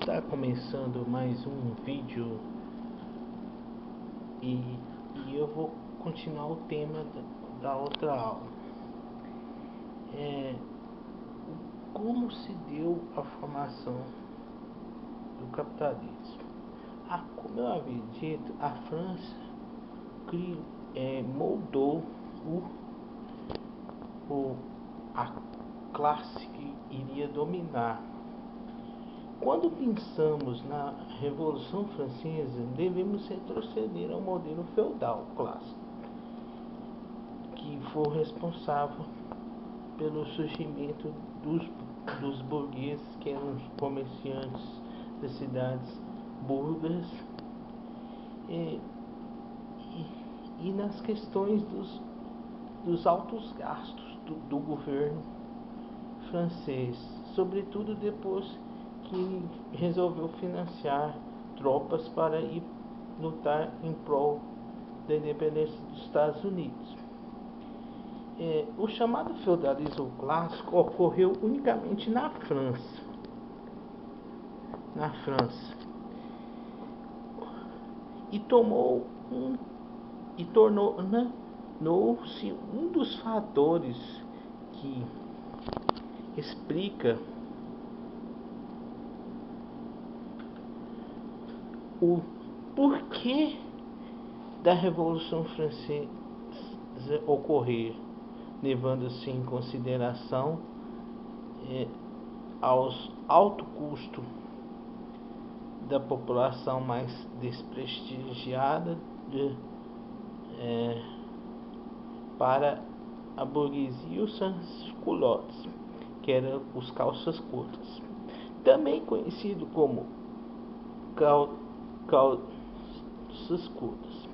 Está começando mais um vídeo e eu vou continuar o tema da outra aula. Como se deu a formação do capitalismo? Como eu havia dito, a França moldou a classe que iria dominar. Quando pensamos na Revolução Francesa, devemos retroceder ao modelo feudal clássico, que foi responsável pelo surgimento dos burgueses, que eram os comerciantes das cidades burgas, e nas questões dos altos gastos do governo francês, sobretudo depois que resolveu financiar tropas para ir lutar em prol da independência dos Estados Unidos. O chamado feudalismo clássico ocorreu unicamente na França. E tornou-se um dos fatores que explica o porquê da Revolução Francesa ocorrer, levando-se em consideração aos alto custo da população mais desprestigiada para a burguesia e os sans-culottes, que eram os calças curtas, também conhecido como calças curtas,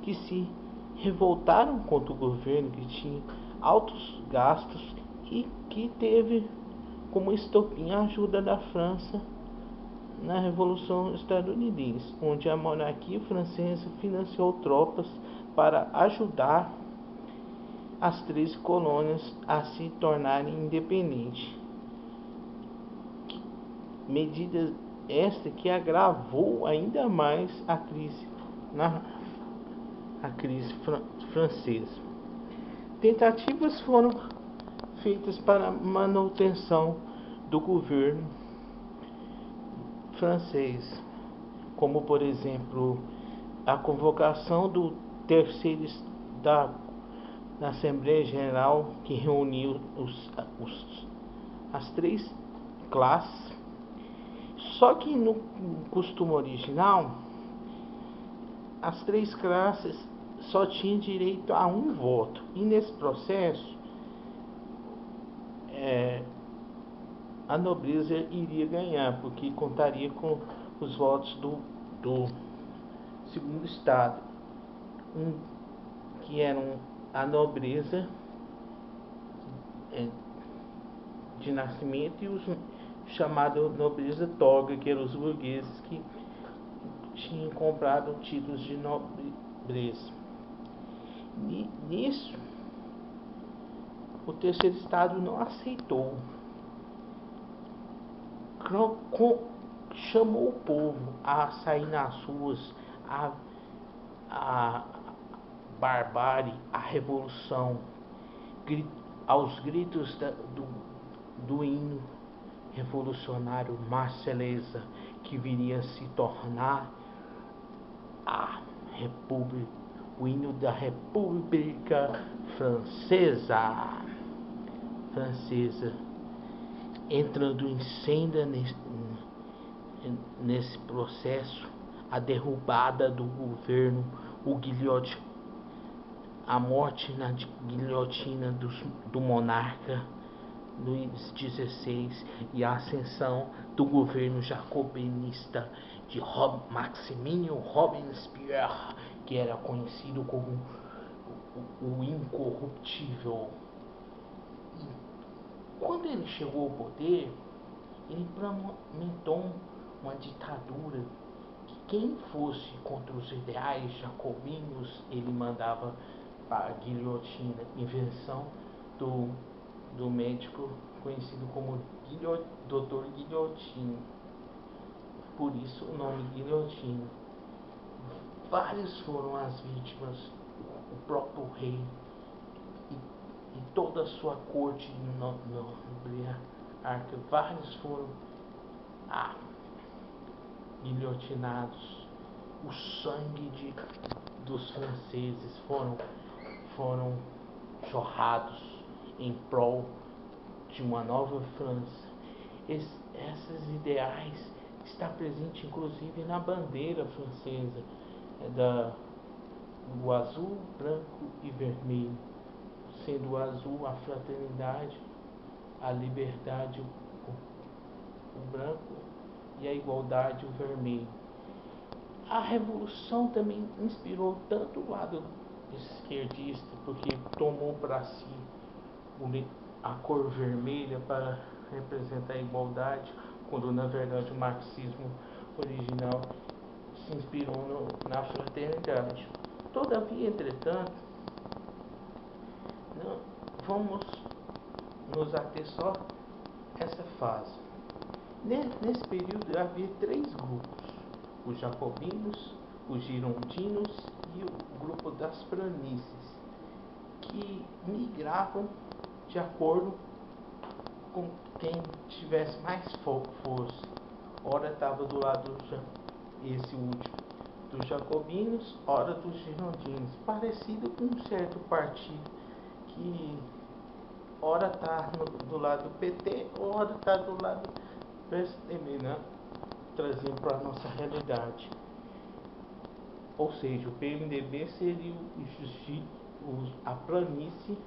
que se revoltaram contra o governo, que tinha altos gastos e que teve como estopim a ajuda da França na Revolução Estadunidense, onde a monarquia francesa financiou tropas para ajudar as 13 colônias a se tornarem independentes. Medida esta que agravou ainda mais a crise francesa. Tentativas foram feitas para a manutenção do governo francês, como por exemplo a convocação do terceiro da Assembleia Geral, que reuniu as três classes. Só que no costume original, as três classes só tinham direito a um voto, e nesse processo a nobreza iria ganhar, porque contaria com os votos do segundo estado, que eram a nobreza de nascimento e os chamados nobreza toga, que eram os burgueses que tinham comprado títulos de nobreza. Nisso, o terceiro estado não aceitou. Chamou o povo a sair nas ruas, a barbárie, a revolução, aos gritos do hino revolucionário Marselhesa, que viria a se tornar o hino da República Francesa, entrando em cena nesse processo a derrubada do governo, a morte na guilhotina do monarca Luís XVI e a ascensão do governo jacobinista de Maximilien Robespierre, que era conhecido como o incorruptível. Quando ele chegou ao poder, ele implementou uma ditadura que quem fosse contra os ideais jacobinos ele mandava para a guilhotina, invenção do médico conhecido como Dr. Guilhotina. por isso o nome guilhotina. Várias foram as vítimas, o próprio rei e toda a sua corte nobiliária, vários foram guilhotinados. O sangue dos franceses foram jorrados em prol de uma nova França. Esses ideais está presente inclusive na bandeira francesa, o azul, branco e vermelho, sendo o azul a fraternidade, a liberdade o branco e a igualdade o vermelho. A revolução também inspirou tanto o lado esquerdista, porque tomou para si a cor vermelha para representar a igualdade, quando na verdade o marxismo original se inspirou na fraternidade. Todavia, entretanto, não, vamos nos ater só essa fase. Nesse período havia três grupos: os jacobinos, os girondinos e o grupo das planícies, que migravam de acordo com quem tivesse mais força. Ora estava do lado esse último dos jacobinos, ora dos girondinos, parecido com um certo partido que ora está do lado do PT, ora está do lado do PSDB, né? Trazendo para a nossa realidade. Ou seja, o PMDB seria a planície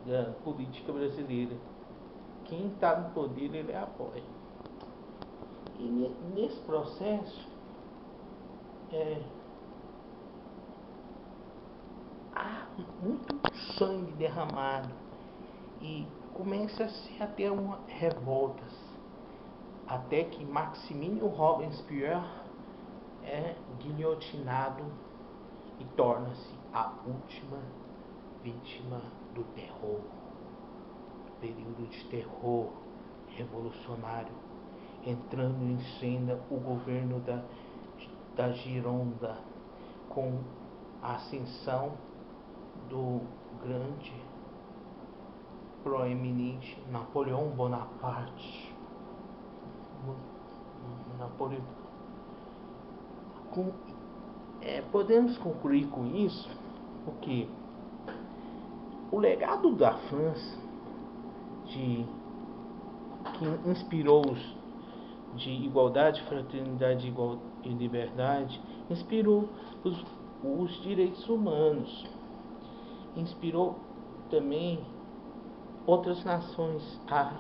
da política brasileira. Quem está no poder, ele apoia. E nesse processo, há muito sangue derramado e começa-se a ter revoltas, até que Maximilien Robespierre é guilhotinado e torna-se a última vítima do terror, do período de terror revolucionário, entrando em cena o governo da Gironda, com a ascensão do grande proeminente Napoleão Bonaparte. Podemos concluir com isso porque o legado da França, que inspirou-os de igualdade, fraternidade e liberdade, inspirou os direitos humanos, inspirou também outras nações a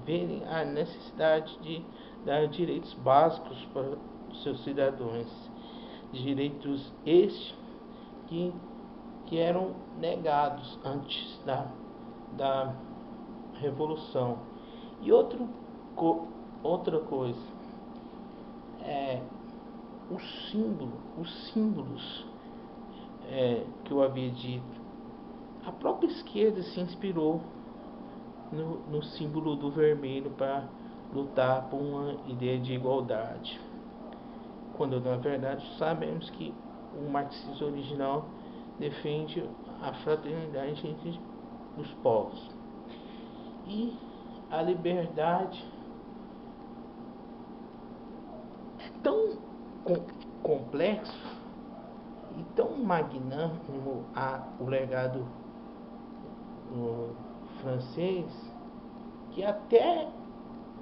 verem a necessidade de dar direitos básicos para seus cidadãos, direitos estes que eram negados antes da Revolução. E outra coisa, os símbolos que eu havia dito, a própria esquerda se inspirou no símbolo do vermelho para lutar por uma ideia de igualdade, quando na verdade sabemos que o marxismo original defende a fraternidade entre os povos. E a liberdade é tão complexo e tão magnânimo o legado francês, que até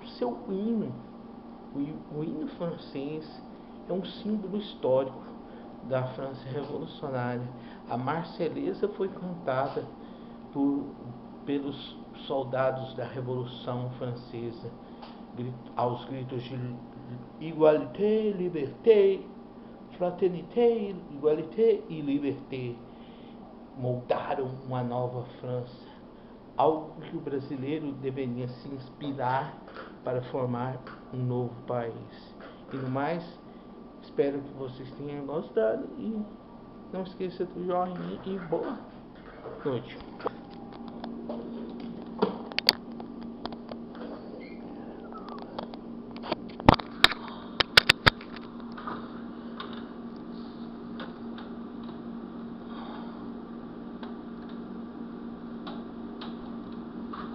o seu hino, o hino francês, é um símbolo histórico da França revolucionária. A Marselhesa foi cantada pelos soldados da Revolução Francesa aos gritos de igualité, liberté, fraternité, igualité e liberté. Moldaram uma nova França, algo que o brasileiro deveria se inspirar para formar um novo país. E no mais, espero que vocês tenham gostado e não esqueça do joinha e boa noite.